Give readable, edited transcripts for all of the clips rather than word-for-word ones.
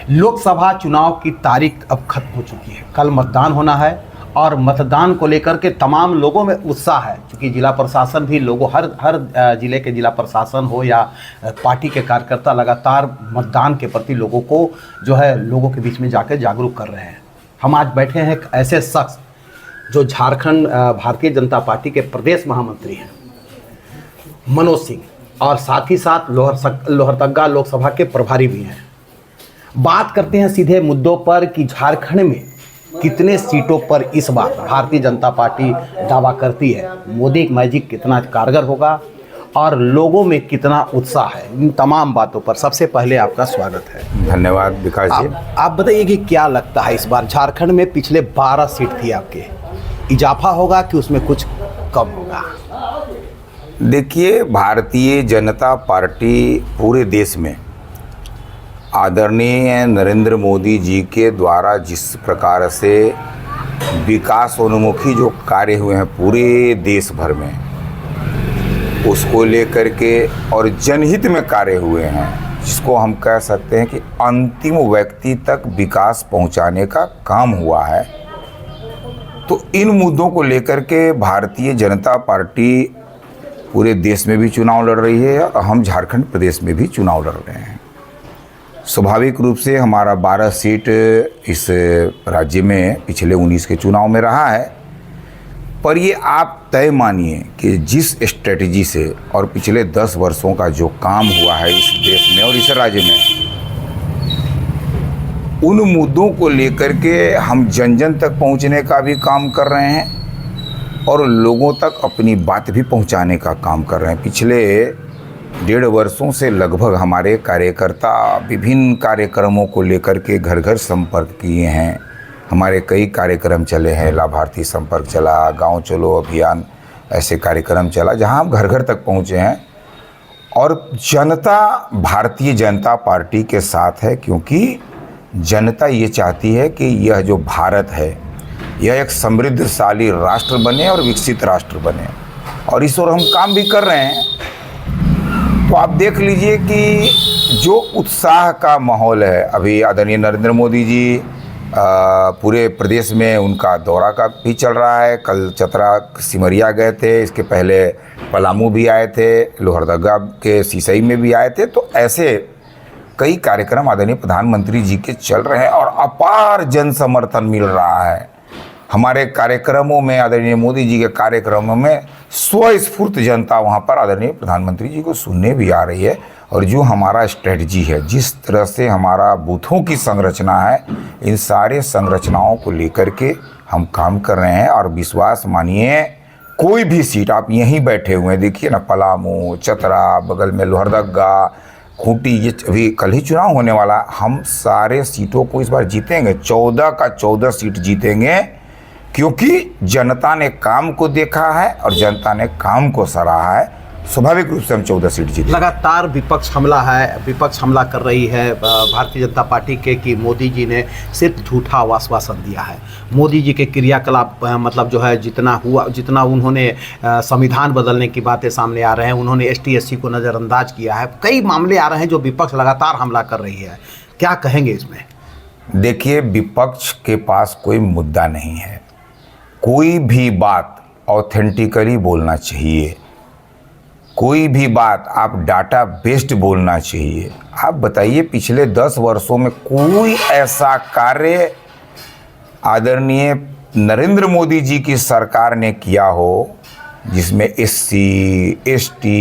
लोकसभा चुनाव की तारीख अब खत्म हो चुकी है। कल मतदान होना है और मतदान को लेकर के तमाम लोगों में उत्साह है, क्योंकि जिला प्रशासन भी लोगों हर जिले के जिला प्रशासन हो या पार्टी के कार्यकर्ता लगातार मतदान के प्रति लोगों को जो है लोगों के बीच में जाकर जागरूक कर रहे हैं। हम आज बैठे हैं एक ऐसे शख्स जो झारखंड भारतीय जनता पार्टी के प्रदेश महामंत्री हैं मनोज सिंह, और साथ ही साथ लोहरदगा लोकसभा के प्रभारी भी हैं। बात करते हैं सीधे मुद्दों पर कि झारखंड में कितने सीटों पर इस बार भारतीय जनता पार्टी दावा करती है, मोदी की मैजिक कितना कारगर होगा और लोगों में कितना उत्साह है। इन तमाम बातों पर सबसे पहले आपका स्वागत है। धन्यवाद विकास जी। आप बताइए कि क्या लगता है इस बार झारखंड में पिछले 12 सीट थी आपके, इजाफा होगा कि उसमें कुछ कम होगा? देखिए, भारतीय जनता पार्टी पूरे देश में आदरणीय नरेंद्र मोदी जी के द्वारा जिस प्रकार से विकासोन्मुखी जो कार्य हुए हैं पूरे देश भर में, उसको लेकर के और जनहित में कार्य हुए हैं, जिसको हम कह सकते हैं कि अंतिम व्यक्ति तक विकास पहुंचाने का काम हुआ है। तो इन मुद्दों को लेकर के भारतीय जनता पार्टी पूरे देश में भी चुनाव लड़ रही है और हम झारखंड प्रदेश में भी चुनाव लड़ रहे हैं। स्वाभाविक रूप से हमारा 12 सीट इस राज्य में पिछले 19 के चुनाव में रहा है, पर ये आप तय मानिए कि जिस स्ट्रेटजी से और पिछले 10 वर्षों का जो काम हुआ है इस देश में और इस राज्य में, उन मुद्दों को लेकर के हम जन जन तक पहुंचने का भी काम कर रहे हैं और लोगों तक अपनी बात भी पहुंचाने का काम कर रहे हैं। पिछले 1.5 वर्षों से लगभग हमारे कार्यकर्ता विभिन्न कार्यक्रमों को लेकर के घर घर संपर्क किए हैं। हमारे कई कार्यक्रम चले हैं, लाभार्थी संपर्क चला, गांव चलो अभियान, ऐसे कार्यक्रम चला जहां हम घर घर तक पहुंचे हैं। और जनता भारतीय जनता पार्टी के साथ है, क्योंकि जनता ये चाहती है कि यह जो भारत है यह एक समृद्धशाली राष्ट्र बने और विकसित राष्ट्र बने, और इस ओर हम काम भी कर रहे हैं। तो आप देख लीजिए कि जो उत्साह का माहौल है, अभी आदरणीय नरेंद्र मोदी जी पूरे प्रदेश में उनका दौरा का भी चल रहा है। कल चतरा सिमरिया गए थे, इसके पहले पलामू भी आए थे, लोहरदगा के सिसई में भी आए थे। तो ऐसे कई कार्यक्रम आदरणीय प्रधानमंत्री जी के चल रहे हैं और अपार जन समर्थन मिल रहा है। हमारे कार्यक्रमों में, आदरणीय मोदी जी के कार्यक्रमों में स्वस्फूर्त जनता वहाँ पर आदरणीय प्रधानमंत्री जी को सुनने भी आ रही है। और जो हमारा स्ट्रेटजी है, जिस तरह से हमारा बूथों की संरचना है, इन सारे संरचनाओं को लेकर के हम काम कर रहे हैं। और विश्वास मानिए, कोई भी सीट, आप यहीं बैठे हुए हैं, देखिए ना, पलामू, चतरा, बगल में लोहरदगा, खूंटी, ये अभी कल ही चुनाव होने वाला, हम सारे सीटों को इस बार जीतेंगे। 14 का 14 सीट जीतेंगे, क्योंकि जनता ने काम को देखा है और जनता ने काम को सराहा है। स्वाभाविक रूप से हम 14 सीट जीते। लगातार विपक्ष हमला कर रही है भारतीय जनता पार्टी के कि मोदी जी ने सिर्फ झूठा आश्वासन दिया है। मोदी जी के क्रियाकलाप मतलब जो है जितना उन्होंने संविधान बदलने की बातें सामने आ रहे हैं, उन्होंने ST SC को नज़रअंदाज किया है। कई मामले आ रहे हैं जो विपक्ष लगातार हमला कर रही है, क्या कहेंगे इसमें? देखिए, विपक्ष के पास कोई मुद्दा नहीं है। कोई भी बात ऑथेंटिकली बोलना चाहिए, कोई भी बात आप डाटा बेस्ड बोलना चाहिए। आप बताइए, पिछले 10 वर्षों में कोई ऐसा कार्य आदरणीय नरेंद्र मोदी जी की सरकार ने किया हो जिसमें SC ST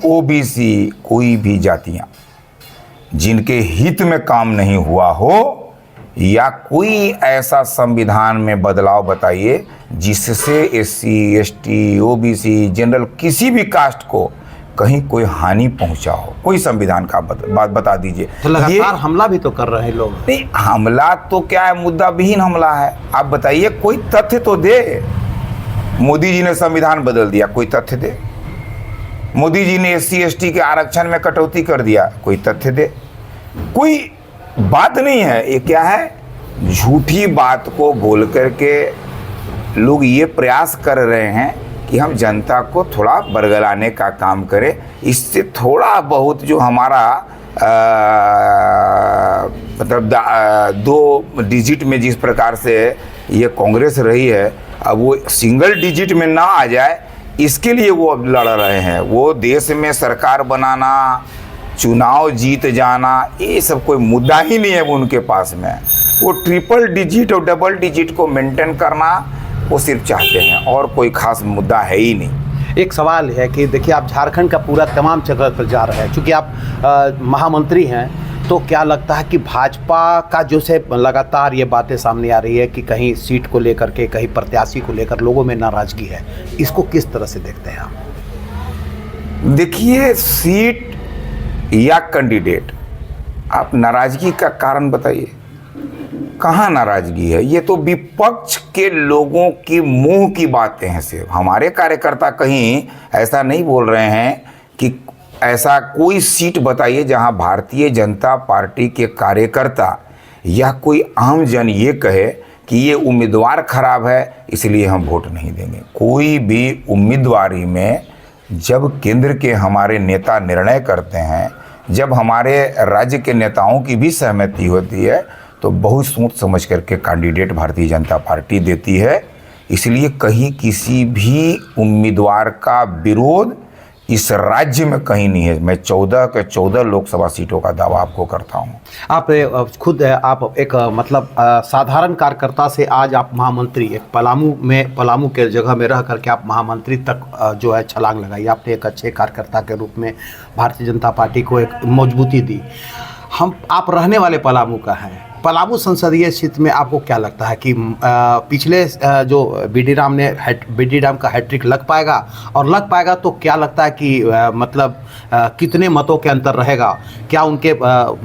OBC कोई भी जातियां जिनके हित में काम नहीं हुआ हो, या कोई ऐसा संविधान में बदलाव बताइए जिससे SC ST OBC जनरल किसी भी कास्ट को कहीं कोई हानि पहुंचा हो। कोई संविधान का बात बता दीजिए। तो लगातार हमला भी तो कर रहे हैं लोग। नहीं, हमला तो क्या है, मुद्दा विहीन हमला है। आप बताइए, कोई तथ्य तो दे। मोदी जी ने संविधान बदल दिया, कोई तथ्य दे। मोदी जी ने SC ST के आरक्षण में कटौती कर दिया, कोई तथ्य दे। कोई बात नहीं है। ये क्या है, झूठी बात को बोल करके लोग ये प्रयास कर रहे हैं कि हम जनता को थोड़ा बरगलाने का काम करें। इससे थोड़ा बहुत जो हमारा मतलब 2 डिजिट में जिस प्रकार से ये कांग्रेस रही है, अब वो सिंगल डिजिट में ना आ जाए, इसके लिए वो अब लड़ रहे हैं। वो देश में सरकार बनाना, चुनाव जीत जाना, ये सब कोई मुद्दा ही नहीं है वो उनके पास में। वो ट्रिपल डिजिट और डबल डिजिट को मेंटेन करना वो सिर्फ चाहते हैं, और कोई खास मुद्दा है ही नहीं। एक सवाल है कि देखिए, आप झारखंड का पूरा तमाम जगह पर जा रहे हैं, चूँकि आप महामंत्री हैं, तो क्या लगता है कि भाजपा का जो से लगातार ये बातें सामने आ रही है कि कहीं सीट को लेकर के, कहीं प्रत्याशी को लेकर लोगों में नाराजगी है, इसको किस तरह से देखते हैं आप? देखिए, सीट या कैंडिडेट, आप नाराजगी का कारण बताइए, कहाँ नाराजगी है? ये तो विपक्ष के लोगों की मुंह की बातें हैं सिर्फ। हमारे कार्यकर्ता कहीं ऐसा नहीं बोल रहे हैं कि ऐसा कोई सीट बताइए जहां भारतीय जनता पार्टी के कार्यकर्ता या कोई आम जन ये कहे कि ये उम्मीदवार खराब है इसलिए हम वोट नहीं देंगे। कोई भी उम्मीदवारी में जब केंद्र के हमारे नेता निर्णय करते हैं, जब हमारे राज्य के नेताओं की भी सहमति होती है, तो बहुत सोच समझ करके कैंडिडेट भारतीय जनता पार्टी देती है। इसलिए कहीं किसी भी उम्मीदवार का विरोध इस राज्य में कहीं नहीं है। मैं 14 के 14 लोकसभा सीटों का दावा आपको करता हूं। आप खुद आप एक मतलब साधारण कार्यकर्ता से आज आप महामंत्री, एक पलामू के जगह में रह करके आप महामंत्री तक जो है छलांग लगाई। आपने एक अच्छे कार्यकर्ता के रूप में भारतीय जनता पार्टी को एक मजबूती दी। आप रहने वाले पलामू का हैं, पलामू संसदीय क्षेत्र में आपको क्या लगता है कि पिछले जो बीडी राम का हैट्रिक लग पाएगा, और लग पाएगा तो क्या लगता है कि मतलब कितने मतों के अंतर रहेगा? क्या उनके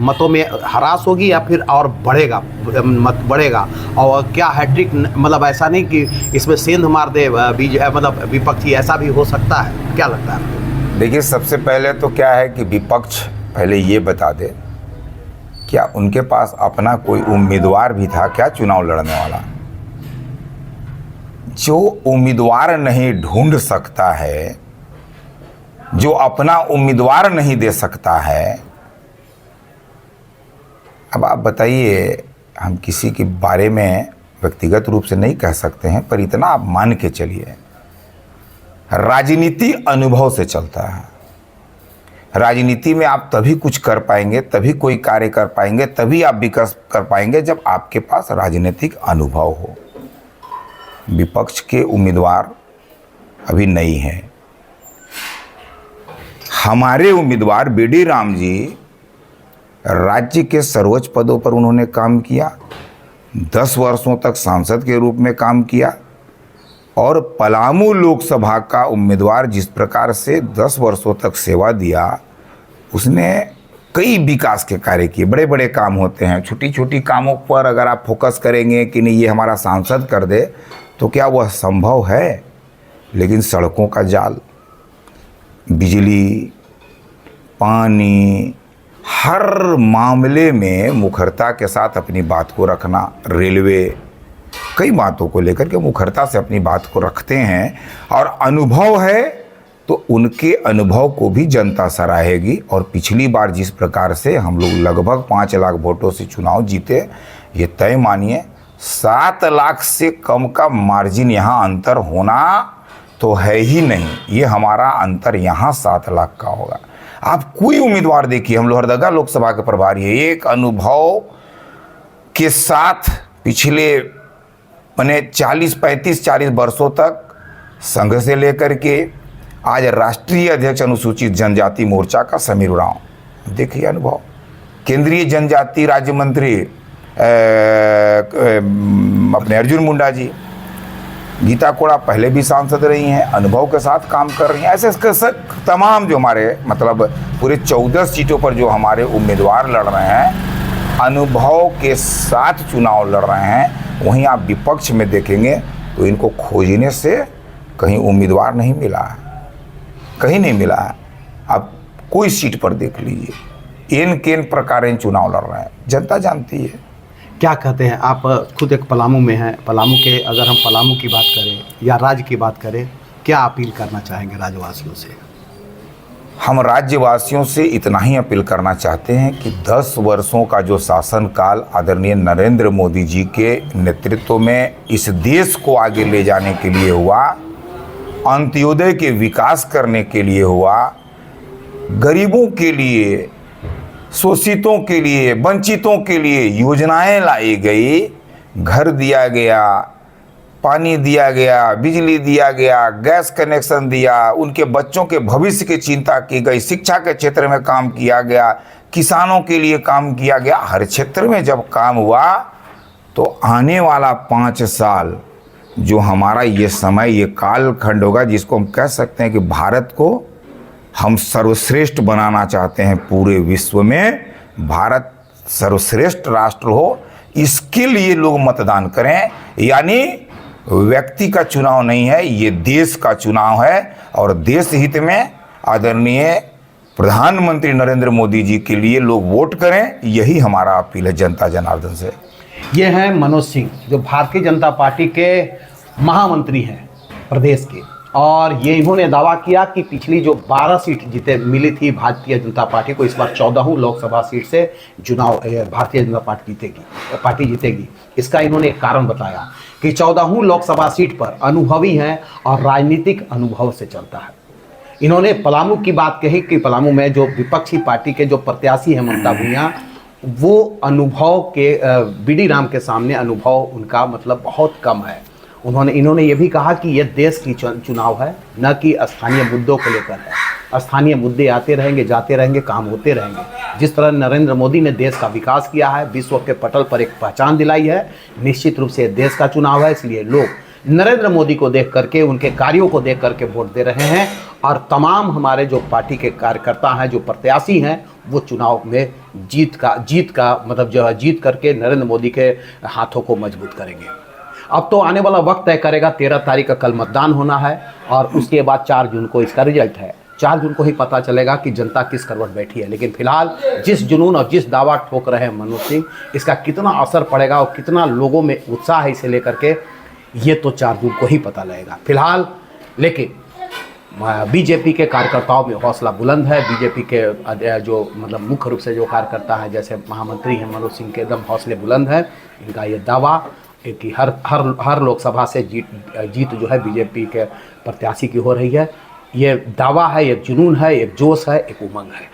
मतों में हरास होगी या फिर और मत बढ़ेगा? और क्या हैट्रिक मतलब ऐसा नहीं कि इसमें सेंध मार दे मतलब विपक्षी, ऐसा भी हो सकता है? क्या लगता है? देखिए, सबसे पहले तो क्या है कि विपक्ष पहले ये बता दे, क्या उनके पास अपना कोई उम्मीदवार भी था क्या चुनाव लड़ने वाला? जो उम्मीदवार नहीं ढूंढ सकता है, जो अपना उम्मीदवार नहीं दे सकता है, अब आप बताइए, हम किसी के बारे में व्यक्तिगत रूप से नहीं कह सकते हैं, पर इतना आप मान के चलिए, राजनीति अनुभव से चलता है। राजनीति में आप तभी कुछ कर पाएंगे, तभी कोई कार्य कर पाएंगे, तभी आप विकास कर पाएंगे जब आपके पास राजनीतिक अनुभव हो। विपक्ष के उम्मीदवार अभी नहीं हैं। हमारे उम्मीदवार बीडी राम जी राज्य के सर्वोच्च पदों पर उन्होंने काम किया, 10 वर्षों तक सांसद के रूप में काम किया, और पलामू लोकसभा का उम्मीदवार जिस प्रकार से 10 वर्षों तक सेवा दिया, उसने कई विकास के कार्य किए। बड़े बड़े काम होते हैं, छोटी छोटी कामों पर अगर आप फोकस करेंगे कि नहीं ये हमारा सांसद कर दे, तो क्या वह संभव है? लेकिन सड़कों का जाल, बिजली, पानी, हर मामले में मुखरता के साथ अपनी बात को रखना, रेलवे, कई बातों को लेकर के मुखरता से अपनी बात को रखते हैं, और अनुभव है तो उनके अनुभव को भी जनता सराहेगी। और पिछली बार जिस प्रकार से हम लोग लगभग 5 लाख वोटों से चुनाव जीते, ये तय मानिए 7 लाख से कम का मार्जिन यहाँ अंतर होना तो है ही नहीं। ये हमारा अंतर यहाँ 7 लाख का होगा। आप कोई उम्मीदवार देखिए, हम लोहरदगा लोकसभा के प्रभारी है, एक अनुभव के साथ पिछले 40 वर्षों तक संघ से लेकर के आज राष्ट्रीय अध्यक्ष अनुसूचित जनजाति मोर्चा का समीर उरांव, देखिए अनुभव। केंद्रीय जनजाति राज्य मंत्री अपने अर्जुन मुंडा जी, गीता कोड़ा पहले भी सांसद रही हैं, अनुभव के साथ काम कर रही हैं। ऐसे तमाम जो हमारे मतलब पूरे 14 सीटों पर जो हमारे उम्मीदवार लड़ रहे हैं, अनुभव के साथ चुनाव लड़ रहे हैं। वहीं आप विपक्ष में देखेंगे तो इनको खोजने से कहीं उम्मीदवार नहीं मिला है, कहीं नहीं मिला है। आप कोई सीट पर देख लीजिए, इन केन प्रकार चुनाव लड़ रहे हैं, जनता जानती है। क्या कहते हैं आप? खुद एक पलामू में हैं, पलामू के अगर हम पलामू की बात करें या राज्य की बात करें, क्या अपील करना चाहेंगे राज्यवासियों से? हम राज्यवासियों से इतना ही अपील करना चाहते हैं कि 10 वर्षों का जो शासनकाल आदरणीय नरेंद्र मोदी जी के नेतृत्व में इस देश को आगे ले जाने के लिए हुआ, अंत्योदय के विकास करने के लिए हुआ, गरीबों के लिए, शोषितों के लिए, वंचितों के लिए योजनाएं लाई गई, घर दिया गया, पानी दिया गया, बिजली दिया गया, गैस कनेक्शन दिया, उनके बच्चों के भविष्य की चिंता की गई, शिक्षा के क्षेत्र में काम किया गया, किसानों के लिए काम किया गया। हर क्षेत्र में जब काम हुआ तो आने वाला 5 साल जो हमारा ये समय, ये कालखंड होगा, जिसको हम कह सकते हैं कि भारत को हम सर्वश्रेष्ठ बनाना चाहते हैं। पूरे विश्व में भारत सर्वश्रेष्ठ राष्ट्र हो, इसके लिए लोग मतदान करें। यानी व्यक्ति का चुनाव नहीं है, ये देश का चुनाव है, और देश हित में आदरणीय प्रधानमंत्री नरेंद्र मोदी जी के लिए लोग वोट करें, यही हमारा अपील है जनता जनार्दन से। ये हैं मनोज सिंह, जो भारतीय जनता पार्टी के महामंत्री हैं प्रदेश के, और ये इन्होंने दावा किया कि पिछली जो 12 सीट मिली थी भारतीय जनता पार्टी को, इस बार 14वीं लोकसभा सीट से चुनाव भारतीय जनता पार्टी जीतेगी। इसका इन्होंने एक कारण बताया कि 14वीं लोकसभा सीट पर अनुभवी हैं और राजनीतिक अनुभव से चलता है। इन्होंने पलामू की बात कही कि पलामू में जो विपक्षी पार्टी के जो प्रत्याशी हैं ममता भूया, वो अनुभव के बीडी राम के सामने अनुभव उनका मतलब बहुत कम है। इन्होंने ये भी कहा कि यह देश की चुनाव है, न कि स्थानीय मुद्दों को लेकर है। स्थानीय मुद्दे आते रहेंगे, जाते रहेंगे, काम होते रहेंगे। जिस तरह नरेंद्र मोदी ने देश का विकास किया है, विश्व के पटल पर एक पहचान दिलाई है, निश्चित रूप से देश का चुनाव है। इसलिए लोग नरेंद्र मोदी को देख करके, उनके कार्यों को देख करके वोट दे रहे हैं, और तमाम हमारे जो पार्टी के कार्यकर्ता हैं, जो प्रत्याशी हैं, वो चुनाव में जीत करके नरेंद्र मोदी के हाथों को मजबूत करेंगे। अब तो आने वाला वक्त तय करेगा। 13 तारीख का कल मतदान होना है, और उसके बाद 4 जून को इसका रिजल्ट है। 4 जून को ही पता चलेगा कि जनता किस करवट बैठी है। लेकिन फिलहाल जिस जुनून और जिस दावा ठोक रहे हैं मनोज सिंह, इसका कितना असर पड़ेगा और कितना लोगों में उत्साह है इसे लेकर के, ये तो 4 जून को ही पता लगेगा। फिलहाल लेकिन बीजेपी के कार्यकर्ताओं में हौसला बुलंद है। बीजेपी के जो मतलब मुख्य रूप से जो कार्यकर्ता हैं, जैसे महामंत्री हैं मनोज सिंह के, एकदम हौसले बुलंद है। इनका ये दावा कि हर लोकसभा से जीत जो है बीजेपी के प्रत्याशी की हो रही है। ये दावा है, एक जुनून है, एक जोश है, एक उमंग है।